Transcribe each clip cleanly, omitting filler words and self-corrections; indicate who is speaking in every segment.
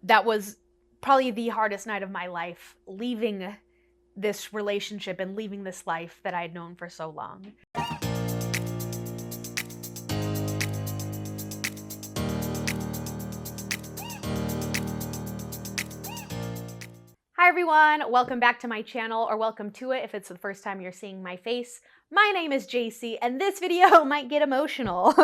Speaker 1: that was probably the hardest night of my life, leaving this relationship and leaving this life that I had known for so long. Hi everyone, welcome back to my channel, or welcome to it if it's the first time you're seeing my face. My name is Jacy, and this video might get emotional.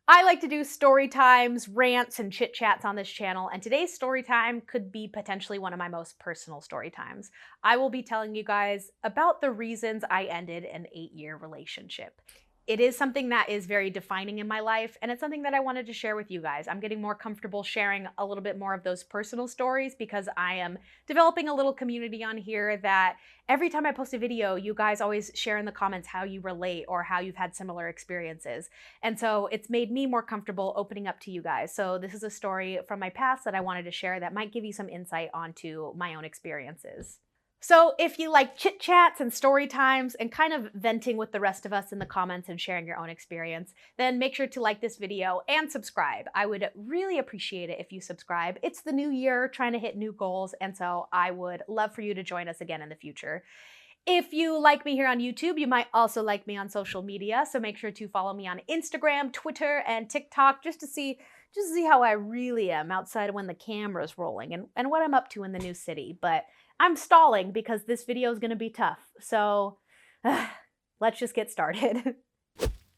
Speaker 1: I like to do story times, rants, and chit chats on this channel, and today's story time could be potentially one of my most personal story times. I will be telling you guys about the reasons I ended an 8-year relationship. It is something that is very defining in my life, and it's something that I wanted to share with you guys. I'm getting more comfortable sharing a little bit more of those personal stories because I am developing a little community on here that every time I post a video, you guys always share in the comments how you relate or how you've had similar experiences. And so it's made me more comfortable opening up to you guys. So this is a story from my past that I wanted to share that might give you some insight onto my own experiences. So if you like chit chats and story times and kind of venting with the rest of us in the comments and sharing your own experience, then make sure to like this video and subscribe. I would really appreciate it if you subscribe. It's the new year, trying to hit new goals, and so I would love for you to join us again in the future. If you like me here on YouTube, you might also like me on social media, so make sure to follow me on Instagram, Twitter, and TikTok just to see how I really am outside of when the camera's rolling and what I'm up to in the new city. But I'm stalling because this video is going to be tough. So let's just get started.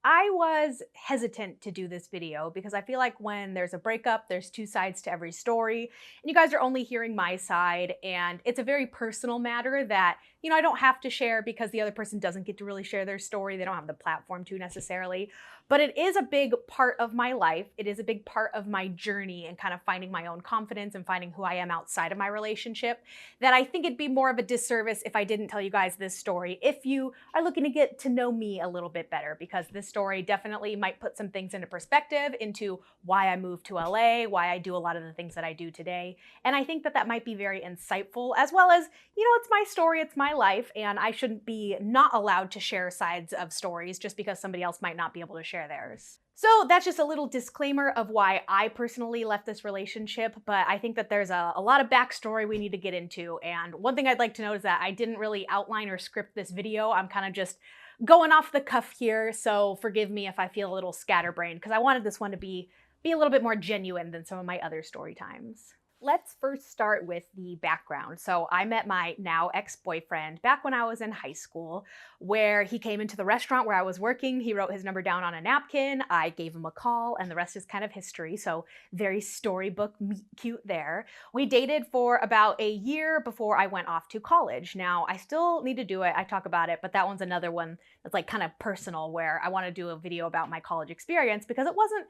Speaker 1: I was hesitant to do this video because I feel like when there's a breakup, there's two sides to every story, and you guys are only hearing my side, and it's a very personal matter that, you know, I don't have to share because the other person doesn't get to really share their story. They don't have the platform to necessarily, but it is a big part of my life. It is a big part of my journey and kind of finding my own confidence and finding who I am outside of my relationship, that I think it'd be more of a disservice if I didn't tell you guys this story if you are looking to get to know me a little bit better, because this story definitely might put some things into perspective into why I moved to LA, why I do a lot of the things that I do today. And I think that that might be very insightful, as well as, you know, it's my story, it's my life, and I shouldn't be not allowed to share sides of stories just because somebody else might not be able to share theirs. So that's just a little disclaimer of why I personally left this relationship, but I think that there's a lot of backstory we need to get into. And one thing I'd like to note is that I didn't really outline or script this video. I'm kind of just going off the cuff here, so forgive me if I feel a little scatterbrained, because I wanted this one to be a little bit more genuine than some of my other story times. Let's first start with the background. So I met my now ex-boyfriend back when I was in high school, where he came into the restaurant where I was working. He wrote his number down on a napkin. I gave him a call, and the rest is kind of history. So very storybook cute there. We dated for about a year before I went off to college. Now, I still need to do it. I talk about it, but that one's another one that's like kind of personal, where I want to do a video about my college experience because it wasn't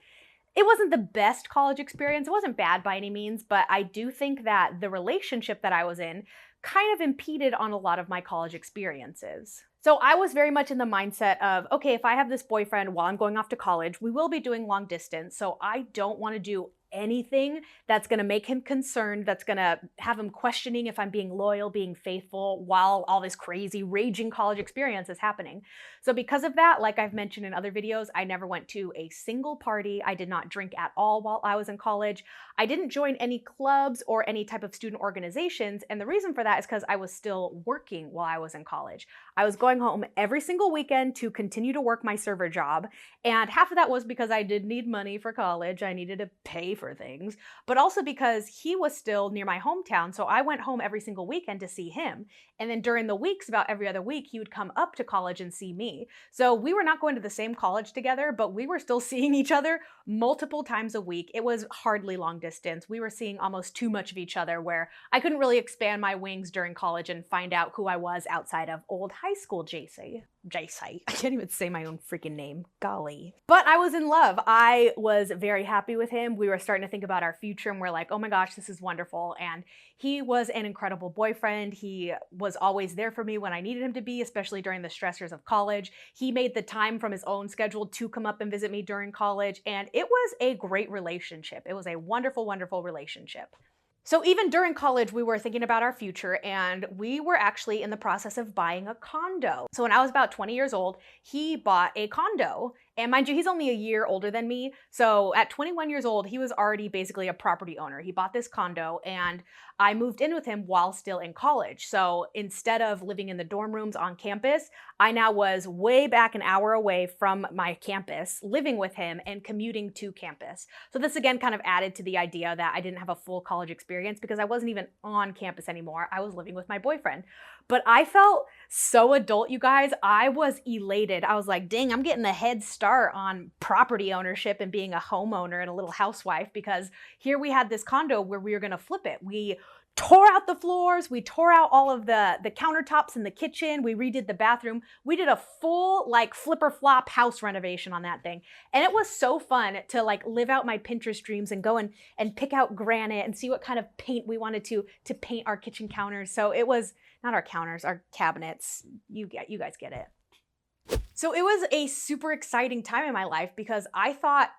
Speaker 1: the best college experience. It wasn't bad by any means, but I do think that the relationship that I was in kind of impeded on a lot of my college experiences. So I was very much in the mindset of, okay, if I have this boyfriend while I'm going off to college, we will be doing long distance, so I don't want to do anything that's going to make him concerned, that's going to have him questioning if I'm being loyal, being faithful, while all this crazy raging college experience is happening. So because of that, like I've mentioned in other videos, I never went to a single party. I did not drink at all while I was in college. I didn't join any clubs or any type of student organizations, and the reason for that is because I was still working while I was in college. I was going home every single weekend to continue to work my server job, and half of that was because I did need money for college. I needed to pay for things, but also because he was still near my hometown, so I went home every single weekend to see him. And then during the weeks, about every other week, he would come up to college and see me. So we were not going to the same college together, but we were still seeing each other multiple times a week. It was hardly long distance. We were seeing almost too much of each other, where I couldn't really expand my wings during college and find out who I was outside of old high school Jacy. I can't even say my own freaking name. Golly. But I was in love. I was very happy with him. We were starting to think about our future, and we're like, oh my gosh, this is wonderful. And he was an incredible boyfriend. He was always there for me when I needed him to be, especially during the stressors of college. He made the time from his own schedule to come up and visit me during college, and it was a great relationship. It was a wonderful, wonderful relationship. So even during college, we were thinking about our future, and we were actually in the process of buying a condo. So when I was about 20 years old, he bought a condo, And mind you, he's only a year older than me. So at 21 years old, he was already basically a property owner. He bought this condo and I moved in with him while still in college. So instead of living in the dorm rooms on campus, I now was way back an hour away from my campus, living with him and commuting to campus. So this again kind of added to the idea that I didn't have a full college experience because I wasn't even on campus anymore. I was living with my boyfriend. But I felt so adult, you guys. I was elated. I was like, dang, I'm getting a head start on property ownership and being a homeowner and a little housewife, because here we had this condo where we were gonna flip it. We tore out the floors, we tore out all of the countertops in the kitchen, we redid the bathroom. We did a full like flipper flop house renovation on that thing. And it was so fun to like live out my Pinterest dreams and go and pick out granite and see what kind of paint we wanted to paint our kitchen counters. So it was not our counters, our cabinets. You guys get it. So it was a super exciting time in my life because I thought,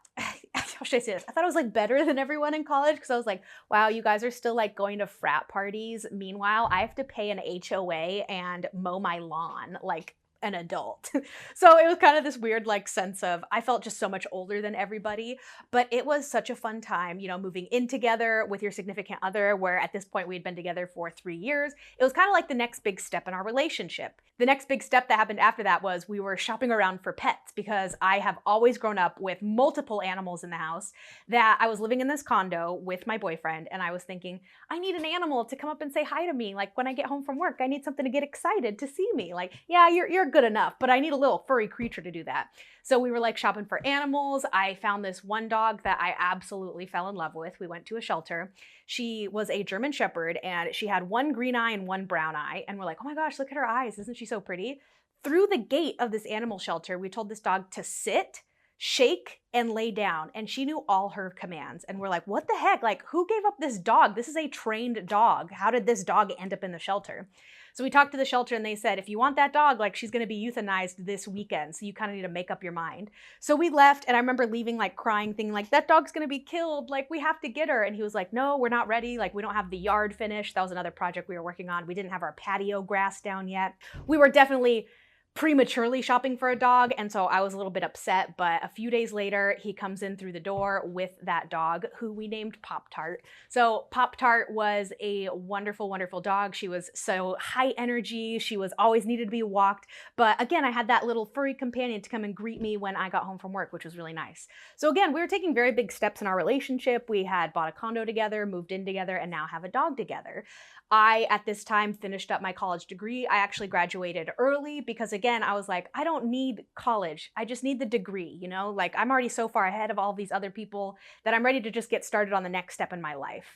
Speaker 1: how should I say this? I thought I was like better than everyone in college because I was like, wow, you guys are still like going to frat parties. Meanwhile, I have to pay an HOA and mow my lawn like an adult. So it was kind of this weird like sense of, I felt just so much older than everybody, but it was such a fun time, you know, moving in together with your significant other, where at this point we had been together for 3 years. It was kind of like the next big step in our relationship. The next big step that happened after that was we were shopping around for pets because I have always grown up with multiple animals in the house. That I was living in this condo with my boyfriend and I was thinking, I need an animal to come up and say hi to me. Like when I get home from work, I need something to get excited to see me. Like, yeah, you're good enough, but I need a little furry creature to do that. So we were like shopping for animals. I found this one dog that I absolutely fell in love with. We went to a shelter. She was a German Shepherd and she had one green eye and one brown eye. And we're like, oh my gosh, look at her eyes. Isn't she so pretty? Through the gate of this animal shelter, we told this dog to sit, shake, and lay down. And she knew all her commands. And we're like, what the heck? Like, who gave up this dog? This is a trained dog. How did this dog end up in the shelter? So we talked to the shelter and they said, if you want that dog, like she's going to be euthanized this weekend. So you kind of need to make up your mind. So we left and I remember leaving like crying, thinking like that dog's going to be killed. Like we have to get her. And he was like, no, we're not ready. Like we don't have the yard finished. That was another project we were working on. We didn't have our patio grass down yet. We were definitely prematurely shopping for a dog, and so I was a little bit upset, but a few days later he comes in through the door with that dog who we named Pop-Tart. So Pop-Tart was a wonderful, wonderful dog. She was so high energy. She was always needed to be walked, but again, I had that little furry companion to come and greet me when I got home from work, which was really nice. So again, we were taking very big steps in our relationship. We had bought a condo together, moved in together, and now have a dog together. I, at this time, finished up my college degree. I actually graduated early because, again, I was like, I don't need college. I just need the degree, you know? Like, I'm already so far ahead of all these other people that I'm ready to just get started on the next step in my life.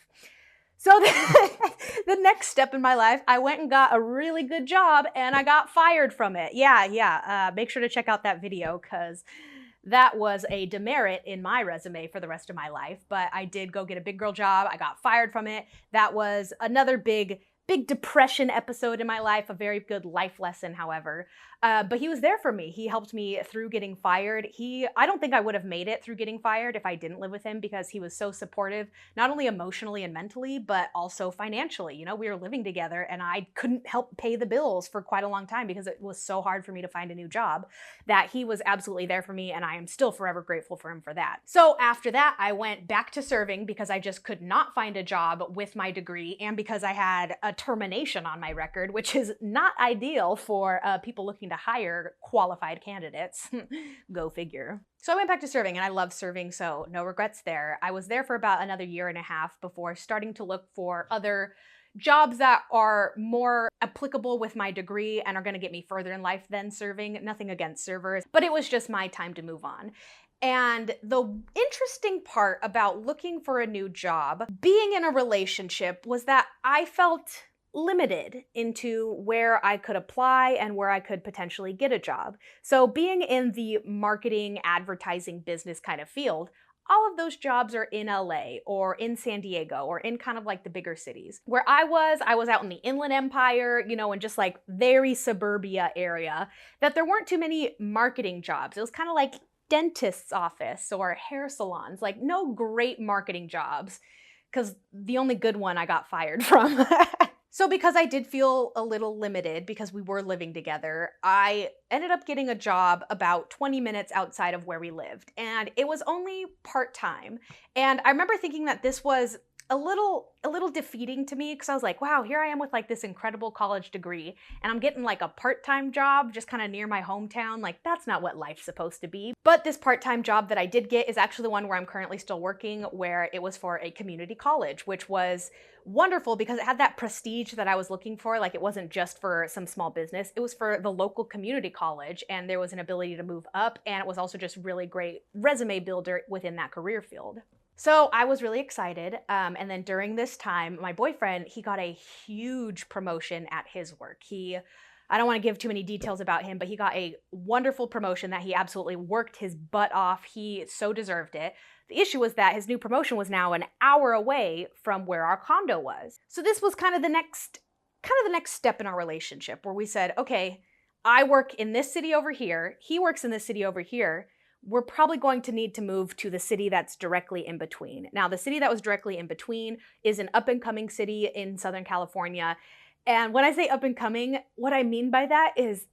Speaker 1: So the next step in my life, I went and got a really good job and I got fired from it. Yeah. Make sure to check out that video because that was a demerit in my resume for the rest of my life, but I did go get a big girl job. I got fired from it. That was another big depression episode in my life, a very good life lesson, however. But he was there for me. He helped me through getting fired. I don't think I would have made it through getting fired if I didn't live with him because he was so supportive, not only emotionally and mentally, but also financially. You know, we were living together and I couldn't help pay the bills for quite a long time because it was so hard for me to find a new job that he was absolutely there for me. And I am still forever grateful for him for that. So after that, I went back to serving because I just could not find a job with my degree and because I had a termination on my record, which is not ideal for people looking to hire qualified candidates. Go figure. So I went back to serving and I love serving, so no regrets there. I was there for about another year and a half before starting to look for other jobs that are more applicable with my degree and are going to get me further in life than serving. Nothing against servers, but it was just my time to move on. And the interesting part about looking for a new job, being in a relationship, was that I felt limited into where I could apply and where I could potentially get a job. So being in the marketing, advertising business kind of field, all of those jobs are in LA or in San Diego or in kind of like the bigger cities. Where I was out in the Inland Empire, you know, in just like very suburbia area, that there weren't too many marketing jobs. It was kind of like dentist's office or hair salons, like no great marketing jobs, because the only good one I got fired from. So because I did feel a little limited because we were living together, I ended up getting a job about 20 minutes outside of where we lived. And it was only part-time. And I remember thinking that this was a little defeating to me because I was like, wow, here I am with like this incredible college degree and I'm getting like a part-time job just kind of near my hometown. Like that's not what life's supposed to be. But this part-time job that I did get is actually the one where I'm currently still working, where it was for a community college, which was wonderful because it had that prestige that I was looking for. Like it wasn't just for some small business, it was for the local community college, and there was an ability to move up, and it was also just really great resume builder within that career field. So I was really excited. And then during this time, my boyfriend, he got a huge promotion at his work. I don't want to give too many details about him, but he got a wonderful promotion that he absolutely worked his butt off. He so deserved it. The issue was that his new promotion was now an hour away from where our condo was. So this was kind of the next step in our relationship, where we said, okay, I work in this city over here, he works in this city over here. We're probably going to need to move to the city that's directly in between. Now, the city that was directly in between is an up-and-coming city in Southern California. And when I say up and coming, what I mean by that is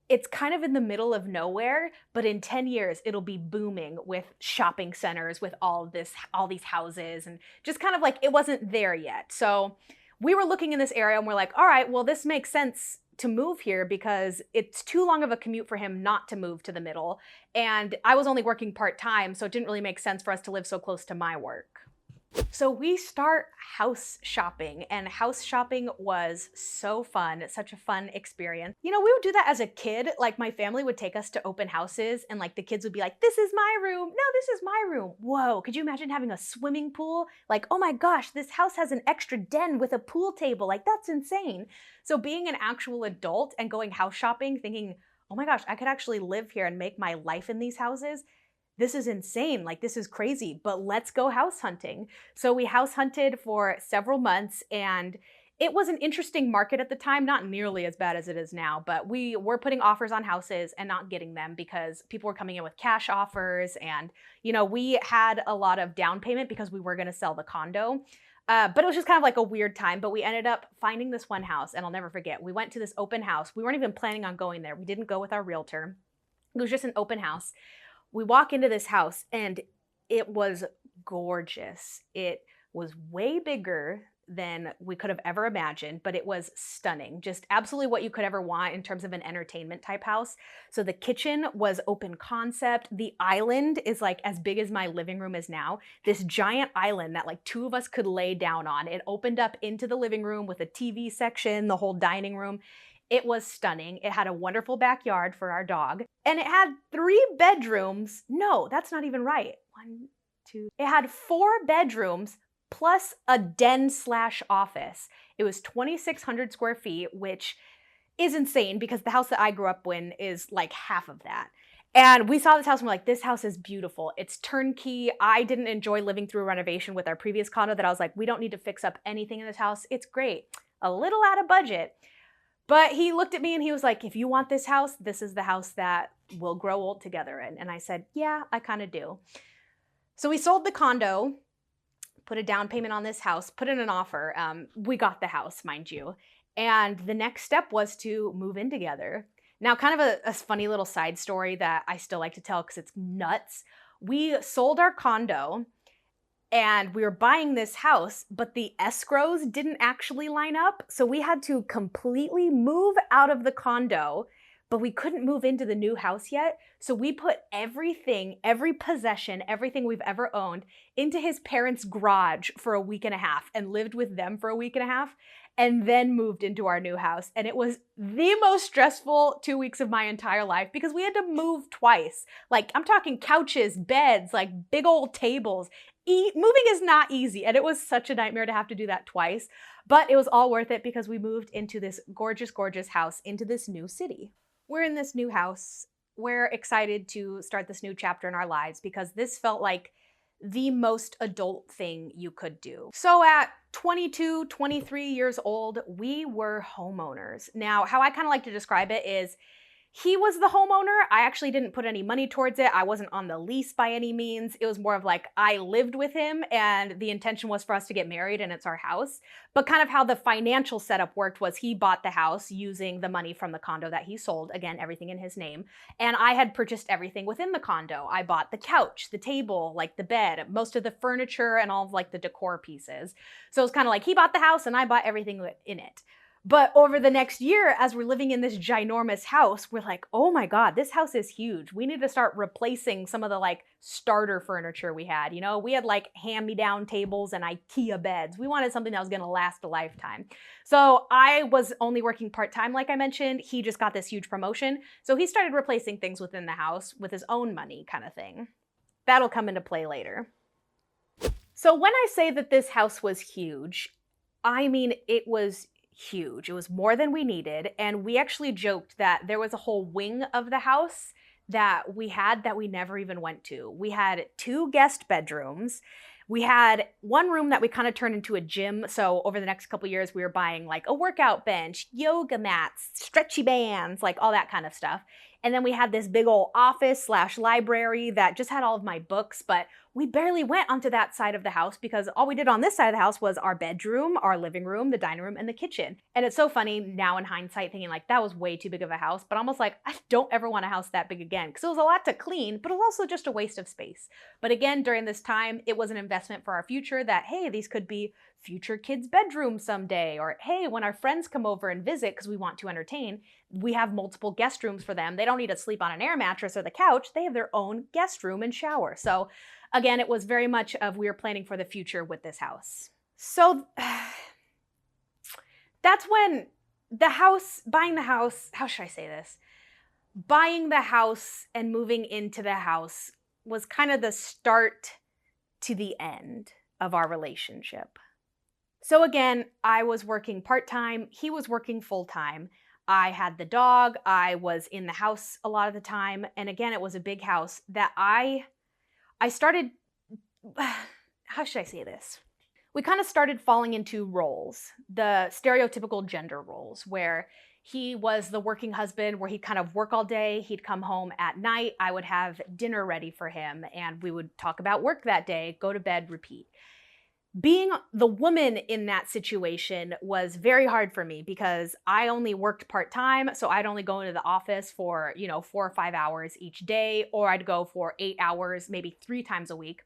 Speaker 1: it's kind of in the middle of nowhere, but in 10 years, it'll be booming with shopping centers, with all these houses, and just kind of like it wasn't there yet. So we were looking in this area and we're like, all right, well, this makes sense to move here because it's too long of a commute for him not to move to the middle. And I was only working part-time, so it didn't really make sense for us to live so close to my work. So we start house shopping, and house shopping was so fun, such a fun experience. You know, we would do that as a kid. Like my family would take us to open houses and like the kids would be like, this is my room. No, this is my room. Whoa, could you imagine having a swimming pool? Like, oh my gosh, this house has an extra den with a pool table. Like that's insane. So being an actual adult and going house shopping thinking, oh my gosh, I could actually live here and make my life in these houses. This is insane, like this is crazy, but let's go house hunting. So we house hunted for several months, and it was an interesting market at the time, not nearly as bad as it is now, but we were putting offers on houses and not getting them because people were coming in with cash offers. And, you know, we had a lot of down payment because we were gonna sell the condo. But it was just kind of like a weird time, but we ended up finding this one house, and I'll never forget. We went to this open house. We weren't even planning on going there. We didn't go with our realtor. It was just an open house. We walk into this house and it was gorgeous. It was way bigger than we could have ever imagined, but it was stunning. Just absolutely what you could ever want in terms of an entertainment type house. So the kitchen was open concept. The island is like as big as my living room is now. This giant island that like two of us could lay down on. It opened up into the living room with a TV section, the whole dining room. It was stunning. It had a wonderful backyard for our dog, and it had 3 bedrooms. No, that's not even right. 1, 2. It had 4 bedrooms plus a den/office. It was 2,600 square feet, which is insane because the house that I grew up in is like half of that. And we saw this house and we're like, this house is beautiful. It's turnkey. I didn't enjoy living through a renovation with our previous condo that I was like, we don't need to fix up anything in this house. It's great. A little out of budget. But he looked at me and he was like, if you want this house, this is the house that we'll grow old together in. And I said, yeah, I kind of do. So we sold the condo, put a down payment on this house, put in an offer. We got the house, mind you. And the next step was to move in together. Now, kind of a funny little side story that I still like to tell because it's nuts. We sold our condo and we were buying this house, but the escrows didn't actually line up. So we had to completely move out of the condo, but we couldn't move into the new house yet. So we put everything, every possession, everything we've ever owned into his parents' garage for a week and a half and lived with them for a week and a half and then moved into our new house. And it was the most stressful 2 weeks of my entire life because we had to move twice. Like I'm talking couches, beds, like big old tables. Moving is not easy, and it was such a nightmare to have to do that twice, but it was all worth it because we moved into this gorgeous, gorgeous house into this new city. We're in this new house. We're excited to start this new chapter in our lives because this felt like the most adult thing you could do. So at 22, 23 years old, we were homeowners. Now, how I kind of like to describe it is He was the homeowner. I actually didn't put any money towards it. I wasn't on the lease by any means. It was more of like I lived with him and the intention was for us to get married and it's our house. But kind of how the financial setup worked was he bought the house using the money from the condo that he sold. Again, everything in his name. And I had purchased everything within the condo. I bought the couch, the table, like the bed, most of the furniture and all of like the decor pieces. So it was kind of like he bought the house and I bought everything in it. But over the next year, as we're living in this ginormous house, we're like, oh my God, this house is huge. We need to start replacing some of the like starter furniture we had. You know, we had like hand-me-down tables and IKEA beds. We wanted something that was gonna last a lifetime. So I was only working part-time, like I mentioned. He just got this huge promotion. So he started replacing things within the house with his own money kind of thing. That'll come into play later. So when I say that this house was huge, I mean it was huge. It was more than we needed. And we actually joked that there was a whole wing of the house that we had that we never even went to. We had 2 guest bedrooms. We had one room that we kind of turned into a gym. So over the next couple years, we were buying like a workout bench, yoga mats, stretchy bands, like all that kind of stuff. And then we had this big old office / library that just had all of my books, but we barely went onto that side of the house because all we did on this side of the house was our bedroom, our living room, the dining room, and the kitchen. And it's so funny now in hindsight thinking like that was way too big of a house, but almost like I don't ever want a house that big again because it was a lot to clean, but it was also just a waste of space. But again, during this time, it was an investment for our future that, hey, these could be future kids' bedrooms someday, or hey, when our friends come over and visit because we want to entertain, we have multiple guest rooms for them. They don't need to sleep on an air mattress or the couch. They have their own guest room and shower. So again, it was very much of we were planning for the future with this house. So that's when buying the house, how should I say this? Buying the house and moving into the house was kind of the start to the end of our relationship. So again, I was working part-time, he was working full-time. I had the dog, I was in the house a lot of the time, and again, it was a big house that I started, how should I say this? We kind of started falling into roles, the stereotypical gender roles, where he was the working husband, where he'd kind of work all day, he'd come home at night, I would have dinner ready for him, and we would talk about work that day, go to bed, repeat. Being the woman in that situation was very hard for me because I only worked part-time, so I'd only go into the office for, 4 or 5 hours each day, or I'd go for 8 hours, maybe 3 times a week.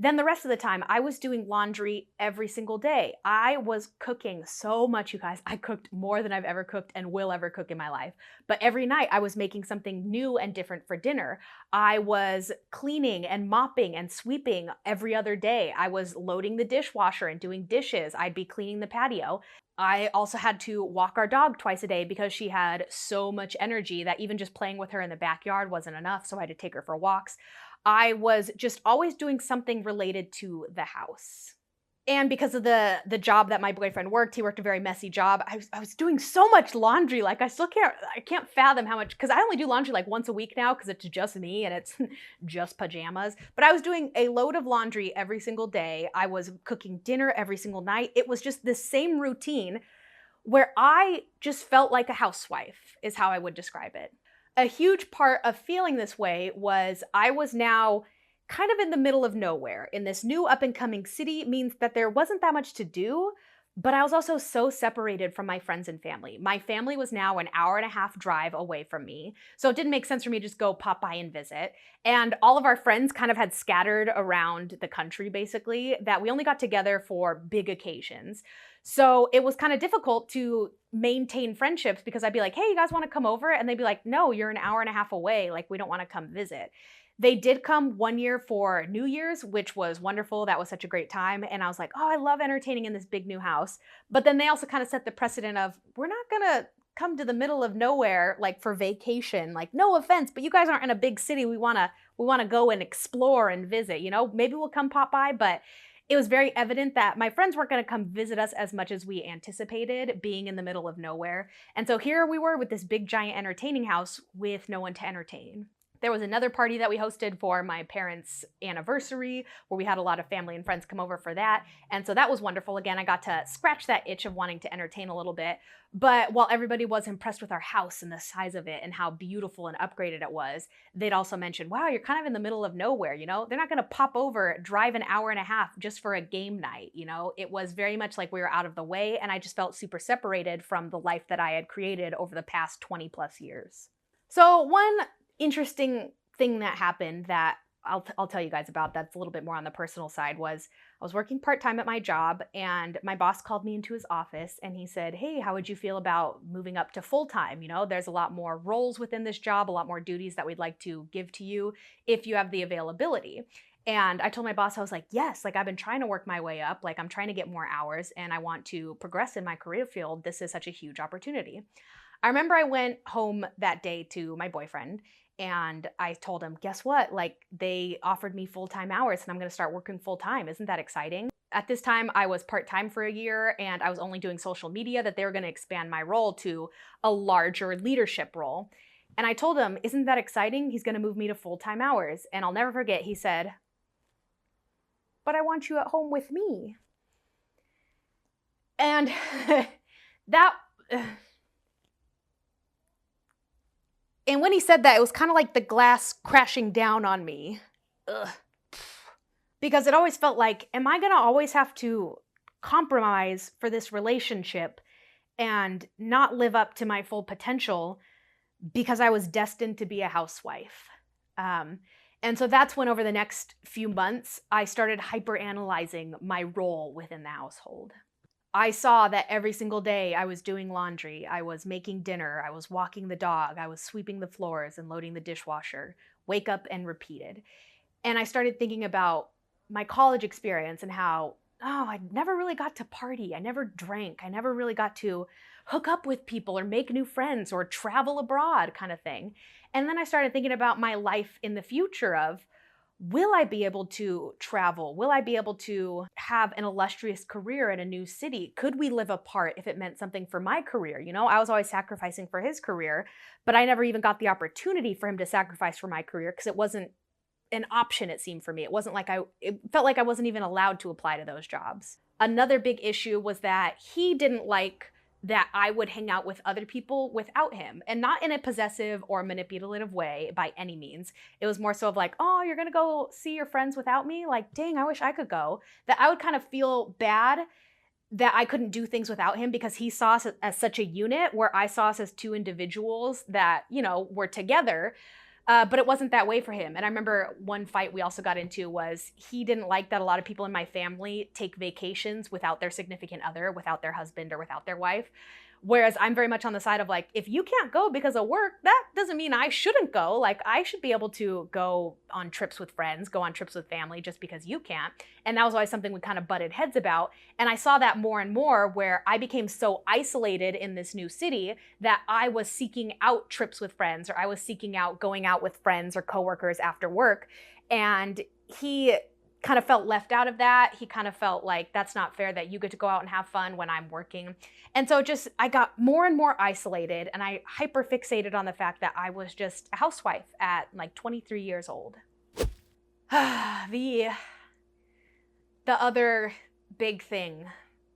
Speaker 1: Then the rest of the time, I was doing laundry every single day. I was cooking so much, you guys. I cooked more than I've ever cooked and will ever cook in my life. But every night, I was making something new and different for dinner. I was cleaning and mopping and sweeping every other day. I was loading the dishwasher and doing dishes. I'd be cleaning the patio. I also had to walk our dog twice a day because she had so much energy that even just playing with her in the backyard wasn't enough, so I had to take her for walks. I was just always doing something related to the house. And because of the job that my boyfriend worked, he worked a very messy job. I was doing so much laundry. Like I can't fathom how much, because I only do laundry like once a week now because it's just me and it's just pajamas. But I was doing a load of laundry every single day. I was cooking dinner every single night. It was just the same routine where I just felt like a housewife is how I would describe it. A huge part of feeling this way was I was now kind of in the middle of nowhere. In this new up-and-coming city means that there wasn't that much to do, but I was also so separated from my friends and family. My family was now an hour-and-a-half drive away from me, so it didn't make sense for me to just go pop by and visit. And all of our friends kind of had scattered around the country, basically, that we only got together for big occasions. So it was kind of difficult to maintain friendships because I'd be like, hey, you guys want to come over? And they'd be like, no, you're an hour-and-a-half away. Like, we don't want to come visit. They did come one year for New Year's, which was wonderful. That was such a great time. And I was like, oh, I love entertaining in this big new house. But then they also kind of set the precedent of, we're not going to come to the middle of nowhere, like for vacation, like no offense, but you guys aren't in a big city. We want to go and explore and visit, maybe we'll come pop by. But it was very evident that my friends weren't going to come visit us as much as we anticipated being in the middle of nowhere. And so here we were with this big giant entertaining house with no one to entertain. There was another party that we hosted for my parents' anniversary where we had a lot of family and friends come over for that. And so that was wonderful. Again, I got to scratch that itch of wanting to entertain a little bit. But while everybody was impressed with our house and the size of it and how beautiful and upgraded it was, they'd also mentioned, wow, you're kind of in the middle of nowhere, you know? They're not gonna pop over, drive an hour and a half just for a game night, you know? It was very much like we were out of the way, and I just felt super separated from the life that I had created over the past 20 plus years. So one interesting thing that happened that I'll tell you guys about that's a little bit more on the personal side was I was working part-time at my job, and my boss called me into his office and he said, hey, how would you feel about moving up to full-time? You know, there's a lot more roles within this job, a lot more duties that we'd like to give to you if you have the availability. And I told my boss, I was like, yes, like I've been trying to work my way up, like I'm trying to get more hours and I want to progress in my career field. This is such a huge opportunity. I remember I went home that day to my boyfriend and I told him, guess what? Like they offered me full-time hours and I'm going to start working full-time. Isn't that exciting? At this time, I was part-time for a year and I was only doing social media, that they were going to expand my role to a larger leadership role. And I told him, isn't that exciting? He's going to move me to full-time hours. And I'll never forget, he said, but I want you at home with me. And that... And when he said that, it was kind of like the glass crashing down on me. Ugh. Because it always felt like, am I going to always have to compromise for this relationship and not live up to my full potential because I was destined to be a housewife? And so that's when over the next few months, I started hyper-analyzing my role within the household. I saw that every single day I was doing laundry, I was making dinner, I was walking the dog, I was sweeping the floors and loading the dishwasher, wake up and repeated. And I started thinking about my college experience and how, oh, I never really got to party, I never drank, I never really got to hook up with people or make new friends or travel abroad kind of thing. And then I started thinking about my life in the future of, will I be able to travel? Will I be able to have an illustrious career in a new city? Could we live apart if it meant something for my career? You know, I was always sacrificing for his career, but I never even got the opportunity for him to sacrifice for my career because it wasn't an option, it seemed for me. It wasn't like it felt like I wasn't even allowed to apply to those jobs. Another big issue was that he didn't like that I would hang out with other people without him, and not in a possessive or manipulative way by any means. It was more so of like, oh, you're gonna go see your friends without me? Like, dang, I wish I could go. That I would kind of feel bad that I couldn't do things without him because he saw us as such a unit where I saw us as two individuals that, you know, were together. But it wasn't that way for him. And I remember one fight we also got into was he didn't like that a lot of people in my family take vacations without their significant other, without their husband or without their wife. Whereas I'm very much on the side of like, if you can't go because of work, that doesn't mean I shouldn't go. Like I should be able to go on trips with friends, go on trips with family just because you can't. And that was always something we kind of butted heads about. And I saw that more and more where I became so isolated in this new city that I was seeking out trips with friends, or I was seeking out going out with friends or coworkers after work. And he kind of felt left out of that. He kind of felt like that's not fair that you get to go out and have fun when I'm working. And so I got more and more isolated, and I hyper fixated on the fact that I was just a housewife at like 23 years old. The other big thing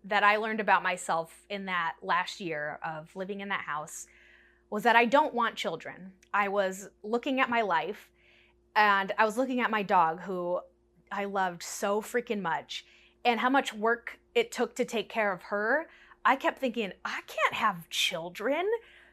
Speaker 1: that I learned about myself in that last year of living in that house was that I don't want children. I was looking at my life, and I was looking at my dog, who I loved so freaking much, and how much work it took to take care of her. I kept thinking, I can't have children.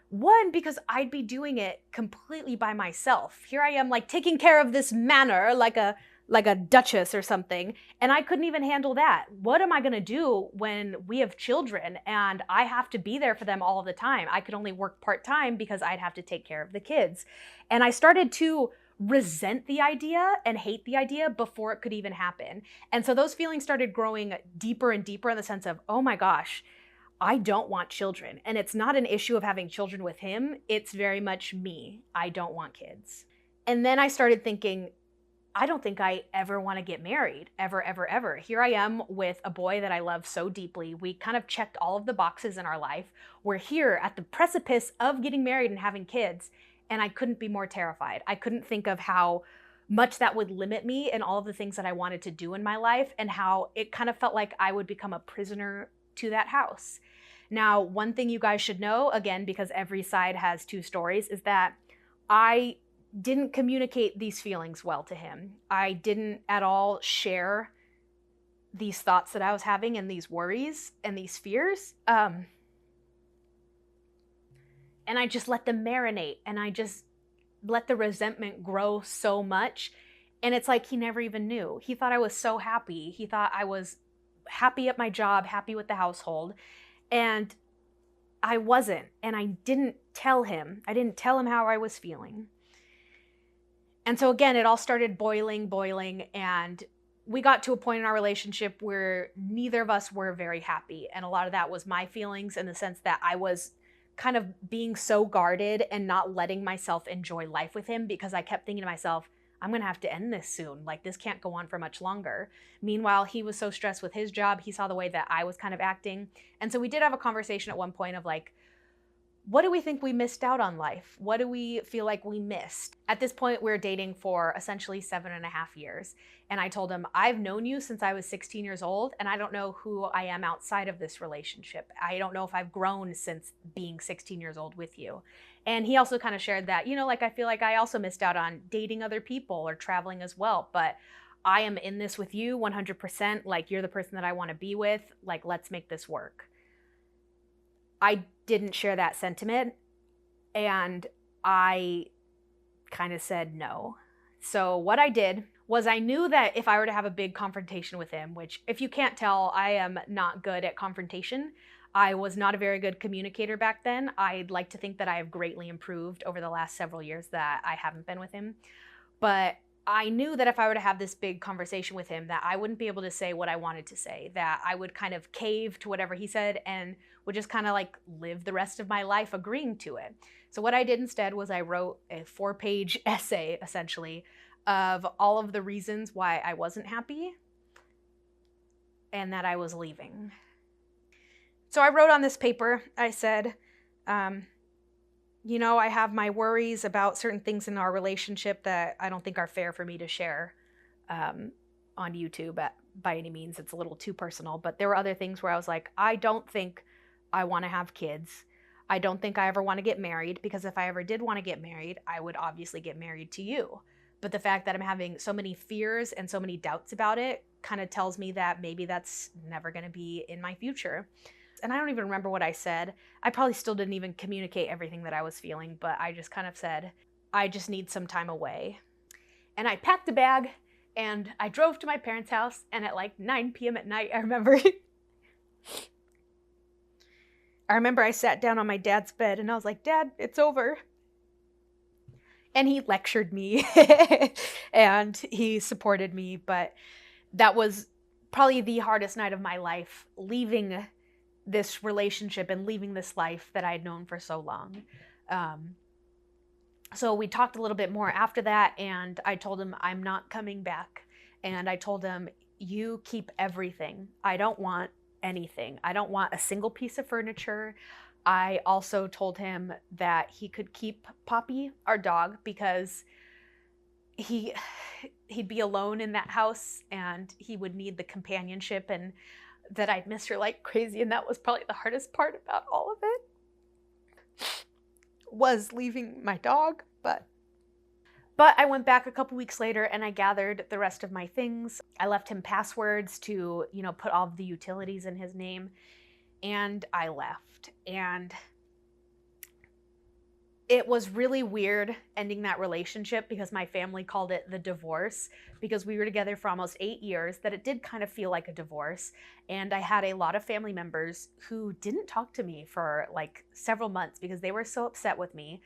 Speaker 1: One, because I'd be doing it completely by myself. Here I am like taking care of this manor like a duchess or something, and I couldn't even handle that. What am I gonna do when we have children and I have to be there for them all the time? I could only work part-time because I'd have to take care of the kids. And I started to resent the idea and hate the idea before it could even happen. And so those feelings started growing deeper and deeper in the sense of, oh my gosh, I don't want children. And it's not an issue of having children with him. It's very much me. I don't want kids. And then I started thinking, I don't think I ever want to get married, ever, ever, ever. Here I am with a boy that I love so deeply. We kind of checked all of the boxes in our life. We're here at the precipice of getting married and having kids. And I couldn't be more terrified. I couldn't think of how much that would limit me and all of the things that I wanted to do in my life, and how it kind of felt like I would become a prisoner to that house. Now, one thing you guys should know, again, because every side has two stories, is that I didn't communicate these feelings well to him. I didn't at all share these thoughts that I was having and these worries and these fears. And I just let them marinate, and I just let the resentment grow so much. And it's like he never even knew. He thought I was so happy. He thought I was happy at my job, happy with the household. And I wasn't. And I didn't tell him. I didn't tell him how I was feeling. And so again, it all started boiling. And we got to a point in our relationship where neither of us were very happy. And a lot of that was my feelings, in the sense that I was kind of being so guarded and not letting myself enjoy life with him, because I kept thinking to myself, I'm going to have to end this soon. Like, this can't go on for much longer. Meanwhile, he was so stressed with his job. He saw the way that I was kind of acting. And so we did have a conversation at one point of like, what do we think we missed out on life? What do we feel like we missed? At this point, we were dating for essentially 7.5 years. And I told him, I've known you since I was 16 years old, and I don't know who I am outside of this relationship. I don't know if I've grown since being 16 years old with you. And he also kind of shared that, you know, like, I feel like I also missed out on dating other people or traveling as well. But I am in this with you 100%. Like, you're the person that I want to be with. Like, let's make this work. I didn't share that sentiment, and I kind of said no. So what I did was, I knew that if I were to have a big confrontation with him, which, if you can't tell, I am not good at confrontation. I was not a very good communicator back then. I'd like to think that I have greatly improved over the last several years that I haven't been with him. But I knew that if I were to have this big conversation with him, that I wouldn't be able to say what I wanted to say, that I would kind of cave to whatever he said and would just kind of like live the rest of my life agreeing to it. So what I did instead was I wrote a 4-page essay, essentially, of all of the reasons why I wasn't happy and that I was leaving. So I wrote on this paper, I said, you know, I have my worries about certain things in our relationship that I don't think are fair for me to share on YouTube by any means. It's a little too personal, but there were other things where I was like, I don't think I want to have kids. I don't think I ever want to get married, because if I ever did want to get married, I would obviously get married to you. But the fact that I'm having so many fears and so many doubts about it kind of tells me that maybe that's never going to be in my future. And I don't even remember what I said. I probably still didn't even communicate everything that I was feeling, but I just kind of said, I just need some time away. And I packed a bag and I drove to my parents' house, and at like 9 p.m. at night, I remember I sat down on my dad's bed and I was like, Dad, it's over. And he lectured me and he supported me, but that was probably the hardest night of my life, leaving this relationship and leaving this life that I had known for so long. So we talked a little bit more after that, and I told him I'm not coming back. And I told him, you keep everything. I don't want anything. I don't want a single piece of furniture. I also told him that he could keep Poppy, our dog, because he'd be alone in that house and he would need the companionship, and that I'd miss her like crazy. And that was probably the hardest part about all of it, was leaving my dog. But I went back a couple weeks later and I gathered the rest of my things. I left him passwords to, you know, put all of the utilities in his name, and I left. And it was really weird ending that relationship, because my family called it the divorce, because we were together for almost 8 years, that it did kind of feel like a divorce. And I had a lot of family members who didn't talk to me for like several months because they were so upset with me.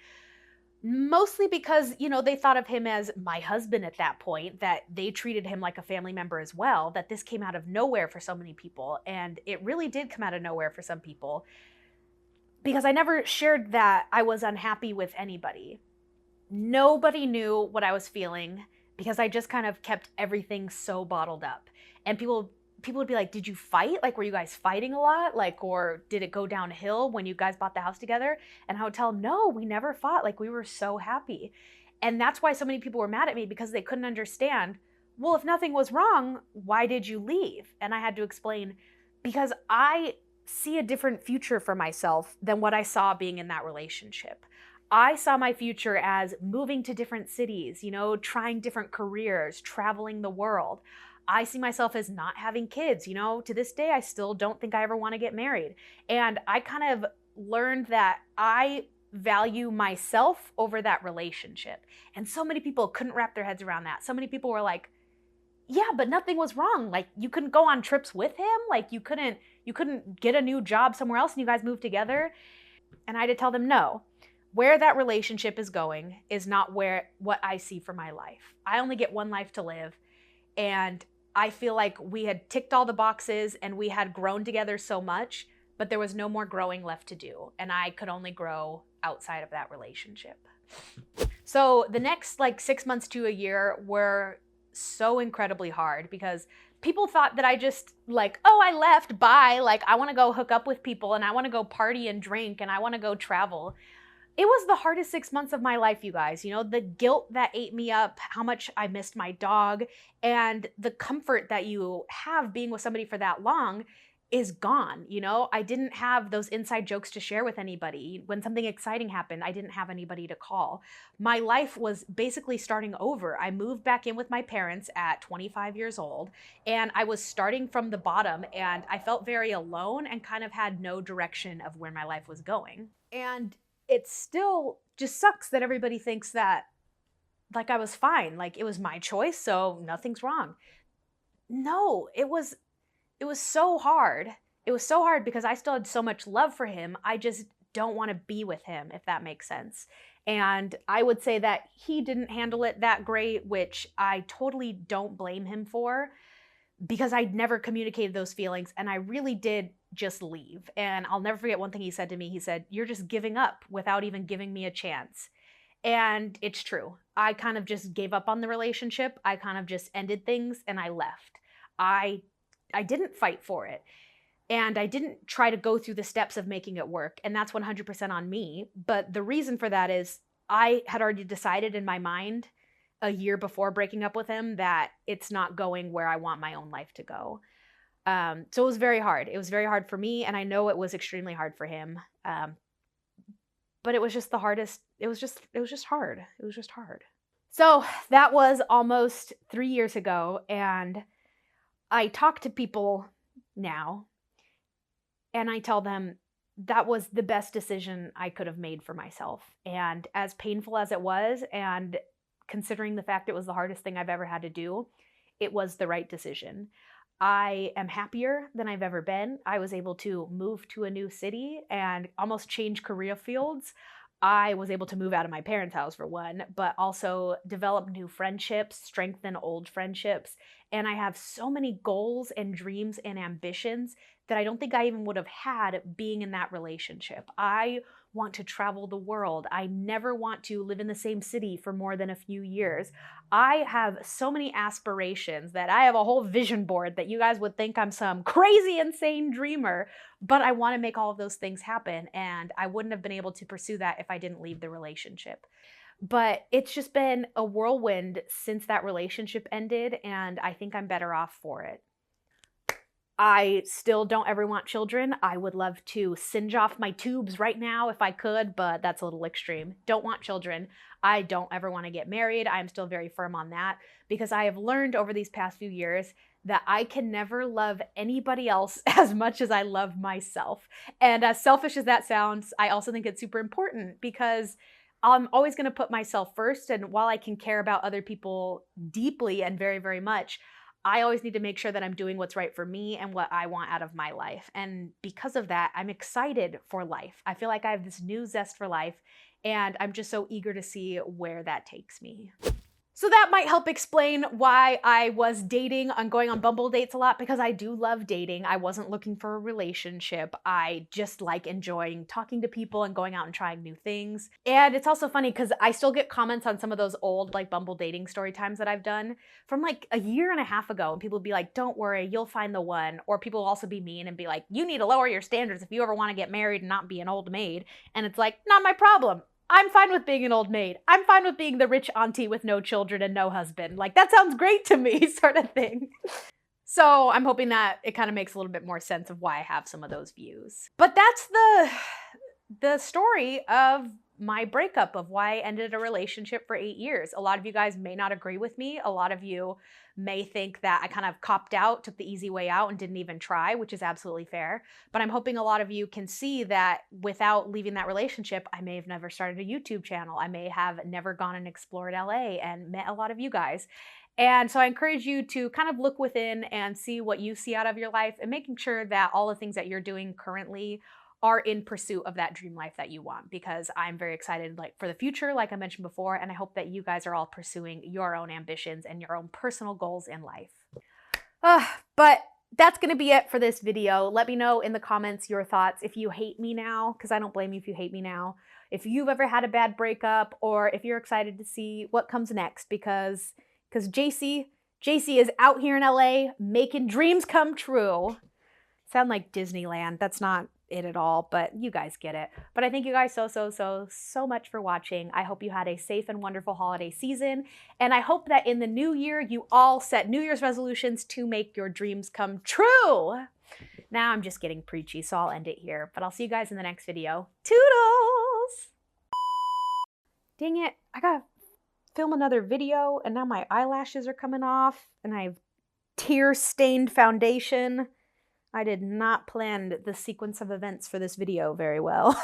Speaker 1: Mostly because, you know, they thought of him as my husband at that point, that they treated him like a family member as well, that this came out of nowhere for so many people. And it really did come out of nowhere for some people, because I never shared that I was unhappy with anybody. Nobody knew what I was feeling, because I just kind of kept everything so bottled up. And people people would be like, did you fight? Like, were you guys fighting a lot? Like, or did it go downhill when you guys bought the house together? And I would tell them, no, we never fought. Like, we were so happy. And that's why so many people were mad at me, because they couldn't understand, well, if nothing was wrong, why did you leave? And I had to explain, because I see a different future for myself than what I saw being in that relationship. I saw my future as moving to different cities, you know, trying different careers, traveling the world. I see myself as not having kids. You know, to this day, I still don't think I ever want to get married. And I kind of learned that I value myself over that relationship. And so many people couldn't wrap their heads around that. So many people were like, yeah, but nothing was wrong. Like, you couldn't go on trips with him. Like, you couldn't get a new job somewhere else and you guys moved together. And I had to tell them, no, where that relationship is going is not what I see for my life. I only get one life to live. And I feel like we had ticked all the boxes and we had grown together so much, but there was no more growing left to do. And I could only grow outside of that relationship. So the next like 6 months to a year were so incredibly hard, because people thought that I just like, oh, I left, bye. Like, I want to go hook up with people and I want to go party and drink and I want to go travel. It was the hardest 6 months of my life, you guys. You know, the guilt that ate me up, how much I missed my dog, and the comfort that you have being with somebody for that long is gone. You know, I didn't have those inside jokes to share with anybody. When something exciting happened, I didn't have anybody to call. My life was basically starting over. I moved back in with my parents at 25 years old, and I was starting from the bottom, and I felt very alone and kind of had no direction of where my life was going. And it still just sucks that everybody thinks that like I was fine, like it was my choice, so nothing's wrong. No, it was so hard. It was so hard because I still had so much love for him. I just don't want to be with him, if that makes sense. And I would say that he didn't handle it that great, which I totally don't blame him for, because I'd never communicated those feelings and I really did just leave. And I'll never forget one thing he said to me. He said, "You're just giving up without even giving me a chance." And it's true. I kind of just gave up on the relationship. I kind of just ended things and I left. I didn't fight for it. And I didn't try to go through the steps of making it work. And that's 100% on me. But the reason for that is I had already decided in my mind a year before breaking up with him that it's not going where I want my own life to go. So it was very hard. It was very hard for me, and I know it was extremely hard for him. But it was just the hardest. It was just hard. It was just hard. So that was almost 3 years ago, and I talk to people now, and I tell them that was the best decision I could have made for myself. And as painful as it was, and considering the fact it was the hardest thing I've ever had to do, it was the right decision. I am happier than I've ever been. I was able to move to a new city and almost change career fields. I was able to move out of my parents' house for one, but also develop new friendships, strengthen old friendships. And I have so many goals and dreams and ambitions that I don't think I even would have had being in that relationship. I want to travel the world. I never want to live in the same city for more than a few years. I have so many aspirations that I have a whole vision board that you guys would think I'm some crazy, insane dreamer, but I want to make all of those things happen. And I wouldn't have been able to pursue that if I didn't leave the relationship. But it's just been a whirlwind since that relationship ended, and I think I'm better off for it. I still don't ever want children. I would love to singe off my tubes right now if I could, but that's a little extreme. Don't want children. I don't ever want to get married. I'm still very firm on that, because I have learned over these past few years that I can never love anybody else as much as I love myself. And as selfish as that sounds, I also think it's super important, because I'm always going to put myself first. And while I can care about other people deeply and very, very much, I always need to make sure that I'm doing what's right for me and what I want out of my life. And because of that, I'm excited for life. I feel like I have this new zest for life, and I'm just so eager to see where that takes me. So that might help explain why I was dating and going on Bumble dates a lot, because I do love dating. I wasn't looking for a relationship. I just like enjoying talking to people and going out and trying new things. And it's also funny because I still get comments on some of those old like Bumble dating story times that I've done from like a year and a half ago. And people be like, don't worry, you'll find the one. Or people will also be mean and be like, you need to lower your standards if you ever want to get married and not be an old maid. And it's like, not my problem. I'm fine with being an old maid. I'm fine with being the rich auntie with no children and no husband. Like, that sounds great to me, sort of thing. So I'm hoping that it kind of makes a little bit more sense of why I have some of those views. But that's the story of my breakup, of why I ended a relationship for 8 years. A lot of you guys may not agree with me. A lot of you may think that I kind of copped out, took the easy way out, and didn't even try, which is absolutely fair. But I'm hoping a lot of you can see that without leaving that relationship, I may have never started a YouTube channel. I may have never gone and explored LA and met a lot of you guys. And so I encourage you to kind of look within and see what you see out of your life, and making sure that all the things that you're doing currently are in pursuit of that dream life that you want, because I'm very excited like for the future, like I mentioned before, and I hope that you guys are all pursuing your own ambitions and your own personal goals in life. But that's going to be it for this video. Let me know in the comments your thoughts if you hate me now, because I don't blame you if you hate me now. If you've ever had a bad breakup, or if you're excited to see what comes next, because Jacy is out here in LA making dreams come true. Sound like Disneyland. That's not it at all, but you guys get it. But I thank you guys so much for watching. I hope you had a safe and wonderful holiday season, and I hope that in the new year you all set New Year's resolutions to make your dreams come true. Now I'm just getting preachy, so I'll end it here, but I'll see you guys in the next video. Toodles! Dang it, I gotta film another video, and now my eyelashes are coming off, and I have tear-stained foundation. I did not plan the sequence of events for this video very well.